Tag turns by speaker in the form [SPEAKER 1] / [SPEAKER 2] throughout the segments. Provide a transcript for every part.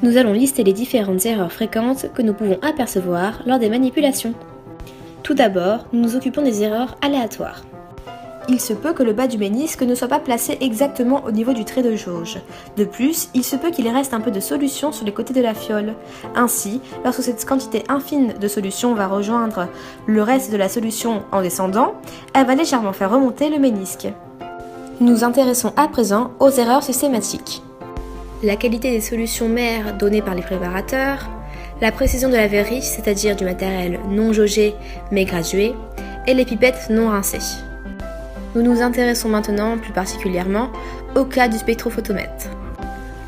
[SPEAKER 1] Nous allons lister les différentes erreurs fréquentes que nous pouvons apercevoir lors des manipulations. Tout d'abord, nous nous occupons des erreurs aléatoires. Il se peut que le bas du ménisque ne soit pas placé exactement au niveau du trait de jauge. De plus, il se peut qu'il reste un peu de solution sur les côtés de la fiole. Ainsi, lorsque cette quantité infime de solution va rejoindre le reste de la solution en descendant, elle va légèrement faire remonter le ménisque. Nous nous intéressons à présent aux erreurs systématiques. La qualité des solutions mères données par les préparateurs, la précision de la verrie, c'est-à-dire du matériel non jaugé mais gradué, et les pipettes non rincées. Nous nous intéressons maintenant plus particulièrement au cas du spectrophotomètre.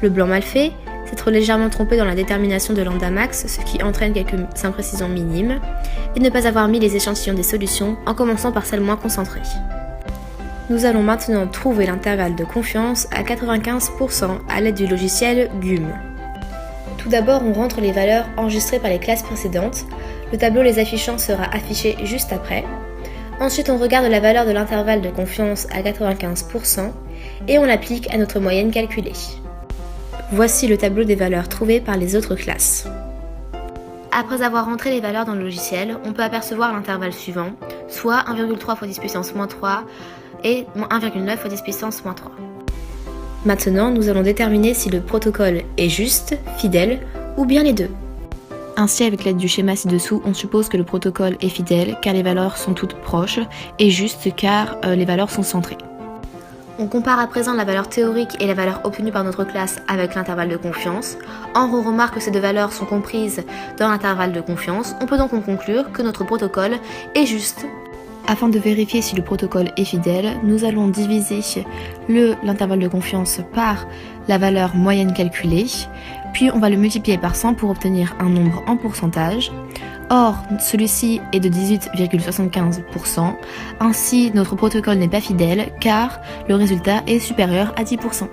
[SPEAKER 1] Le blanc mal fait, s'être légèrement trompé dans la détermination de lambda max, ce qui entraîne quelques imprécisions minimes, et ne pas avoir mis les échantillons des solutions en commençant par celles moins concentrées. Nous allons maintenant trouver l'intervalle de confiance à 95% à l'aide du logiciel GUM. Tout d'abord, on rentre les valeurs enregistrées par les classes précédentes. Le tableau les affichant sera affiché juste après. Ensuite, on regarde la valeur de l'intervalle de confiance à 95% et on l'applique à notre moyenne calculée. Voici le tableau des valeurs trouvées par les autres classes. Après avoir rentré les valeurs dans le logiciel, on peut apercevoir l'intervalle suivant, soit 1,3 fois 10 puissance moins 3 et 1,9 fois 10 puissance moins 3. Maintenant, nous allons déterminer si le protocole est juste, fidèle ou bien les deux. Ainsi, avec l'aide du schéma ci-dessous, on suppose que le protocole est fidèle car les valeurs sont toutes proches et juste car les valeurs sont centrées. On compare à présent la valeur théorique et la valeur obtenue par notre classe avec l'intervalle de confiance. Or, on remarque que ces deux valeurs sont comprises dans l'intervalle de confiance. On peut donc en conclure que notre protocole est juste. Afin de vérifier si le protocole est fidèle, nous allons diviser l'intervalle de confiance par la valeur moyenne calculée, puis on va le multiplier par 100 pour obtenir un nombre en pourcentage. Or, celui-ci est de 18,75%, ainsi notre protocole n'est pas fidèle car le résultat est supérieur à 10%.